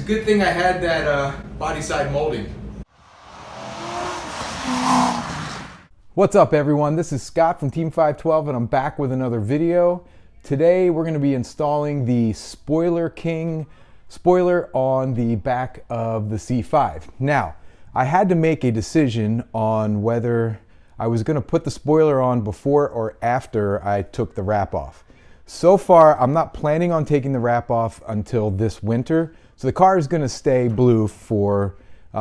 a good thing I had that body side molding. What's up everyone, this is Scott from Team 512 and I'm back with another video. Today we're going to be installing the Spoilerking spoiler on the back of the C5. Now, I had to make a decision on whether I was going to put the spoiler on before or after I took the wrap off. So far, I'm not planning on taking the wrap off until this winter, so the car is going to stay blue for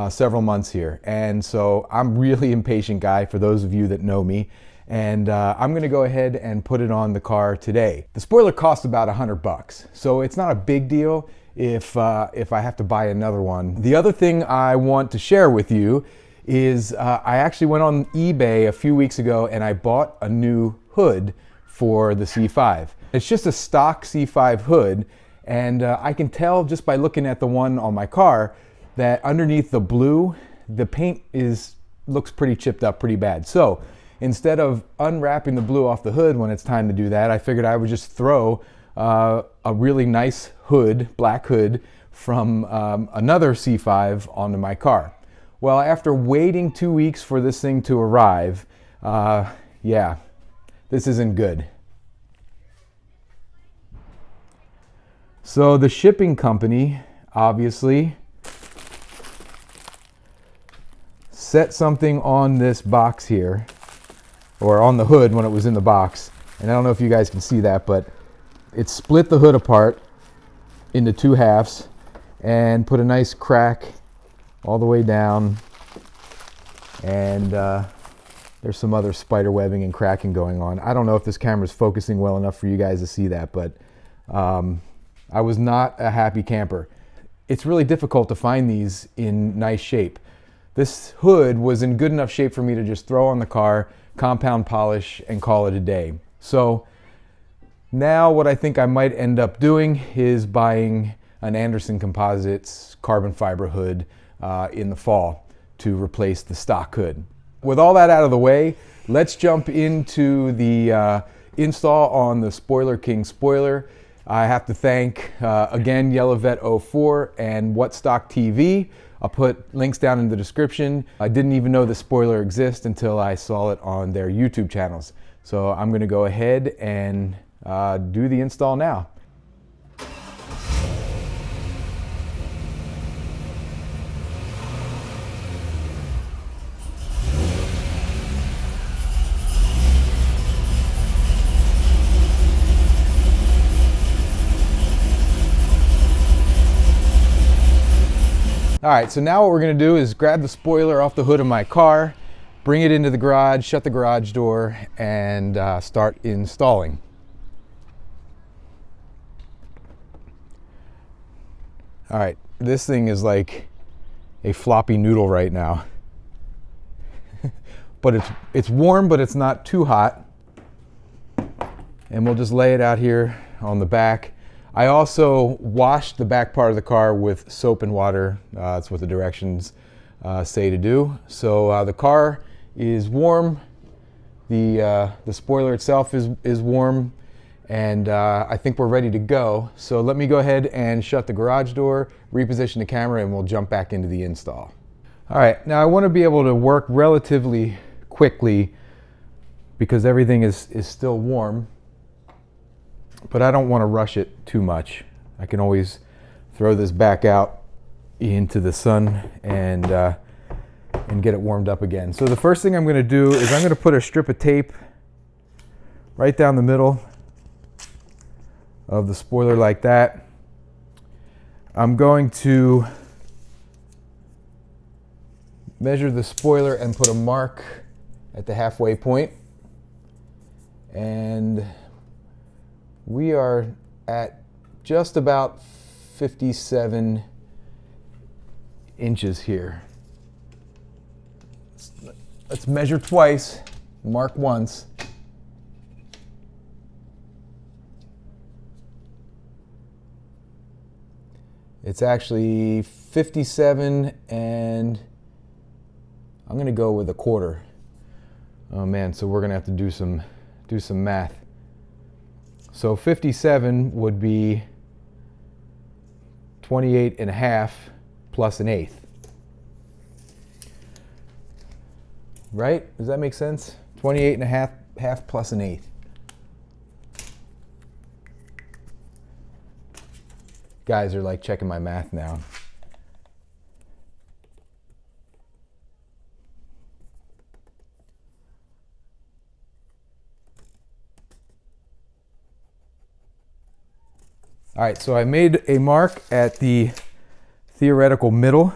several months here, and so I'm really impatient guy for those of you that know me, and I'm gonna go ahead and put it on the car today. The spoiler costs about $100, so it's not a big deal if I have to buy another one. The other thing I want to share with you is I actually went on eBay a few weeks ago and I bought a new hood for the C5. It's just a stock C5 hood, and I can tell just by looking at the one on my car that underneath the blue, the paint looks pretty chipped up pretty bad. So instead of unwrapping the blue off the hood when it's time to do that, I figured I would just throw a really nice hood, black hood, from another C5 onto my car. Well, after waiting 2 weeks for this thing to arrive, yeah, this isn't good. So the shipping company, obviously, set something on this box here, or on the hood when it was in the box, and I don't know if you guys can see that, but it split the hood apart into two halves and put a nice crack all the way down, and there's some other spider webbing and cracking going on. I don't know if this camera's focusing well enough for you guys to see that, but I was not a happy camper. It's really difficult to find these in nice shape. This hood was in good enough shape for me to just throw on the car, compound polish, and call it a day. So now what I think I might end up doing is buying an Anderson Composites carbon fiber hood in the fall to replace the stock hood. With all that out of the way, let's jump into the install on the Spoilerking spoiler. I have to thank, again, YellowVet04 and WhatsStockTV. I'll put links down in the description. I didn't even know the spoiler exists until I saw it on their YouTube channels. So I'm going to go ahead and do the install now. All right, so now what we're gonna do is grab the spoiler off the hood of my car, bring it into the garage, shut the garage door, and start installing. All right, this thing is like a floppy noodle right now. But it's warm, but it's not too hot. And we'll just lay it out here on the back. I also washed the back part of the car with soap and water. That's what the directions say to do. So the car is warm, the spoiler itself is warm, and I think we're ready to go. So let me go ahead and shut the garage door, reposition the camera, and we'll jump back into the install. All right, now I want to be able to work relatively quickly because everything is still warm. But I don't want to rush it too much. I can always throw this back out into the sun and get it warmed up again. So the first thing I'm going to do is I'm going to put a strip of tape right down the middle of the spoiler like that. I'm going to measure the spoiler and put a mark at the halfway point. And we are at just about 57 inches here. Let's measure twice, mark once. It's actually 57, and I'm gonna go with a quarter. Oh man, so we're gonna have to do some math. So 57 would be 28.5 plus an eighth. Right? Does that make sense? 28.5 plus an eighth. Guys are like checking my math now. All right, so I made a mark at the theoretical middle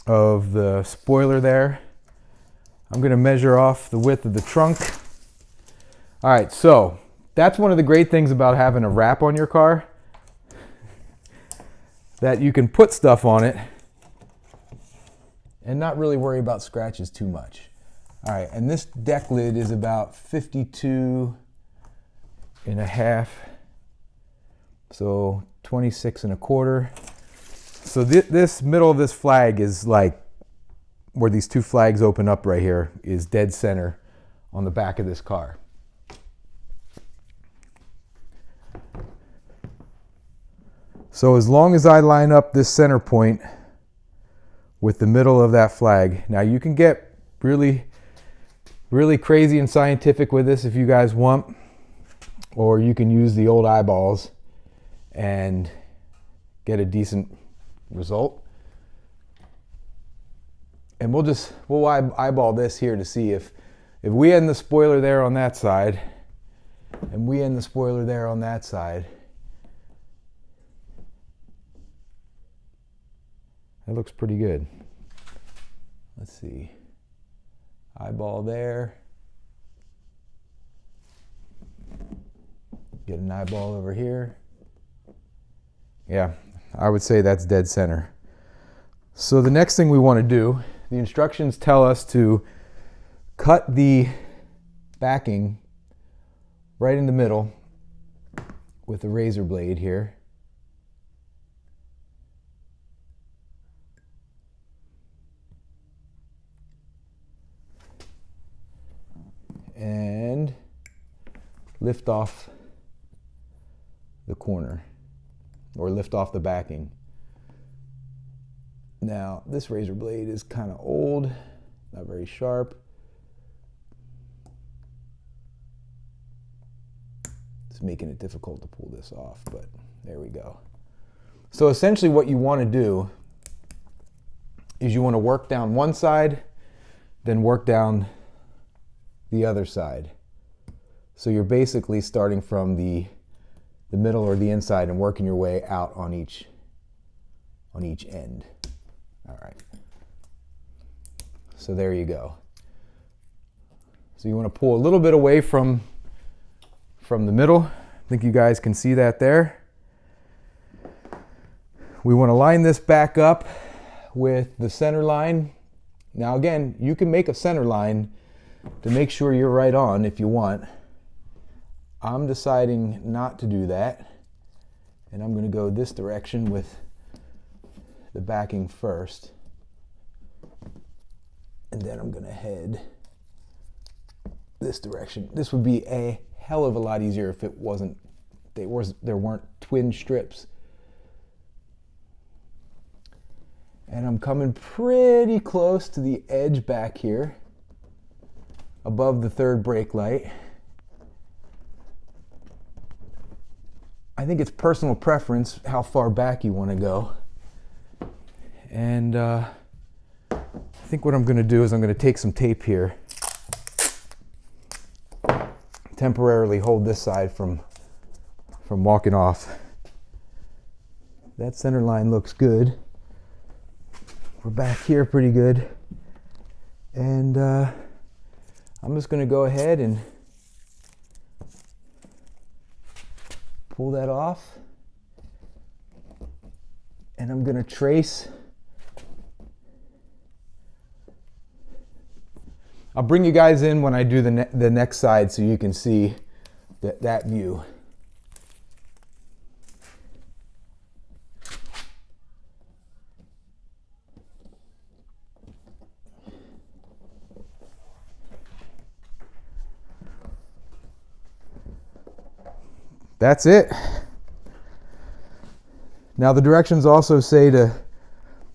of the spoiler there. I'm gonna measure off the width of the trunk. All right, so that's one of the great things about having a wrap on your car, that you can put stuff on it and not really worry about scratches too much. All right, and this deck lid is about 52.5, so 26.25. So this middle of this flag is like where these two flags open up right here, is dead center on the back of this car. So as long as I line up this center point with the middle of that flag, now you can get really crazy and scientific with this if you guys want, or you can use the old eyeballs and get a decent result. And we'll eyeball this here to see if we end the spoiler there on that side and we end the spoiler there on that side, that looks pretty good. Let's see. Eyeball there. Get an eyeball over here. Yeah, I would say that's dead center. So the next thing we want to do, the instructions tell us to cut the backing right in the middle with a razor blade here. And lift off the corner, or lift off the backing. Now, this razor blade is kind of old, not very sharp. It's making it difficult to pull this off, but there we go. So essentially what you want to do is you want to work down one side, then work down the other side. So you're basically starting from the middle or the inside and working your way out on each end. All right. So there you go. So you want to pull a little bit away from the middle. I think you guys can see that there. We want to line this back up with the center line. Now again, you can make a center line to make sure you're right on if you want. I'm deciding not to do that, and I'm going to go this direction with the backing first, and then I'm going to head this direction. This would be a hell of a lot easier if it wasn't, there weren't twin strips. And I'm coming pretty close to the edge back here, above the third brake light. I think it's personal preference how far back you want to go. And I think what I'm going to do is I'm going to take some tape here, temporarily hold this side from walking off. That center line looks good. We're back here pretty good. And I'm just going to go ahead and pull that off, and I'm going to trace. I'll bring you guys in when I do the next side so you can see that view. That's it. Now the directions also say to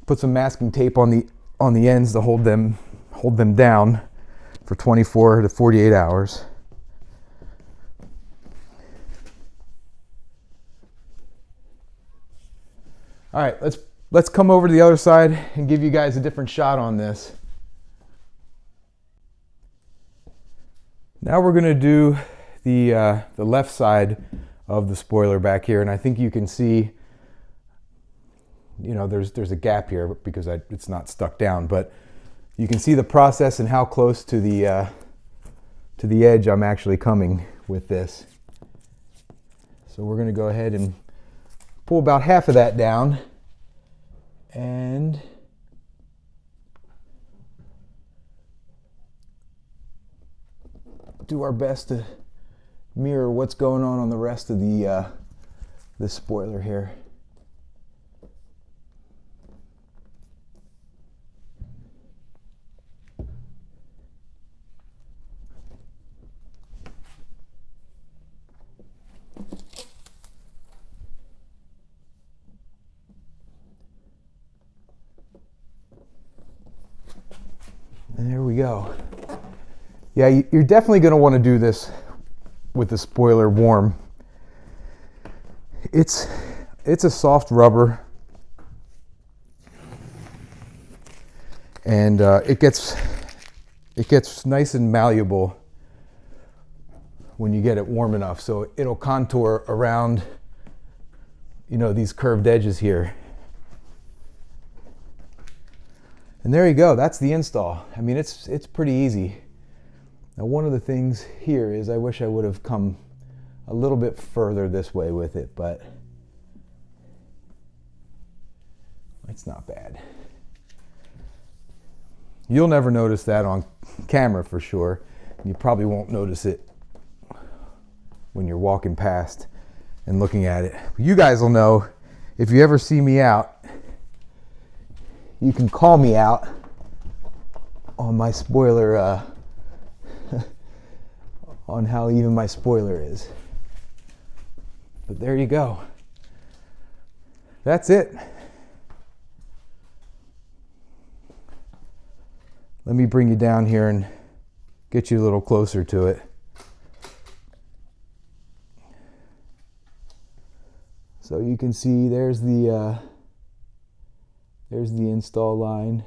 put some masking tape on the ends to hold them down for 24 to 48 hours. All right, let's come over to the other side and give you guys a different shot on this. Now we're going to do the left side of the spoiler back here, and I think you can see, you know, there's a gap here because it's not stuck down, but you can see the process and how close to the edge I'm actually coming with this. So we're going to go ahead and pull about half of that down and do our best to mirror what's going on the rest of the spoiler here. And there we go. Yeah, you're definitely going to want to do this with the spoiler warm. It's a soft rubber, and it gets nice and malleable when you get it warm enough. So it'll contour around, you know, these curved edges here. And there you go, that's the install. I mean, it's pretty easy. Now, one of the things here is I wish I would have come a little bit further this way with it, but it's not bad. You'll never notice that on camera for sure. You probably won't notice it when you're walking past and looking at it. You guys will know if you ever see me out. You can call me out on my spoiler, on how even my spoiler is. But there you go. That's it. Let me bring you down here and get you a little closer to it. So you can see there's the install line.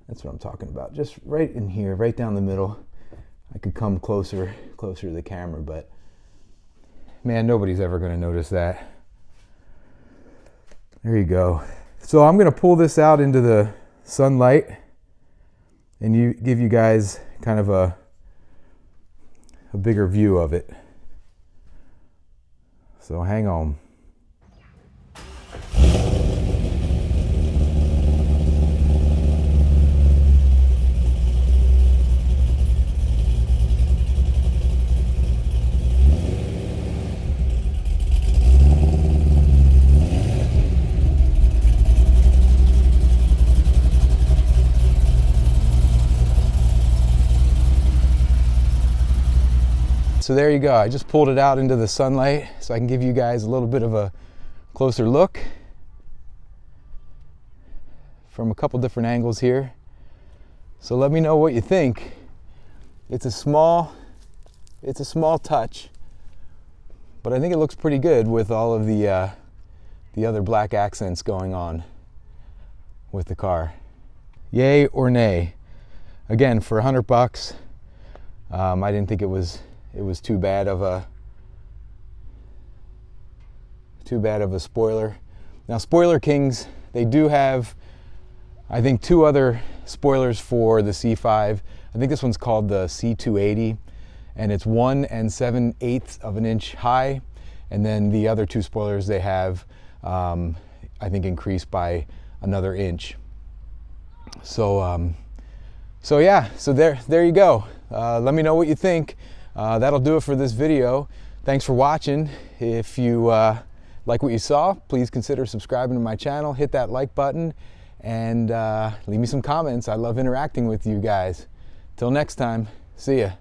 That's what I'm talking about. Just right in here, right down the middle. I could come closer to the camera, but man, nobody's ever going to notice that. There you go. So I'm going to pull this out into the sunlight and give you guys kind of a bigger view of it. So hang on. So there you go. I just pulled it out into the sunlight so I can give you guys a little bit of a closer look from a couple different angles here. So let me know what you think. It's a small touch, but I think it looks pretty good with all of the other black accents going on with the car. Yay or nay? Again, for $100, I didn't think it was too bad of a spoiler. Now, Spoiler Kings, they do have, I think, two other spoilers for the C5. I think this one's called the C280, and it's 1 7/8 of an inch high, and then the other two spoilers they have, I think, increased by another inch. So yeah, so there you go. Let me know what you think. That'll do it for this video. Thanks for watching. If you like what you saw, please consider subscribing to my channel, hit that like button, and leave me some comments. I love interacting with you guys. Till next time, see ya.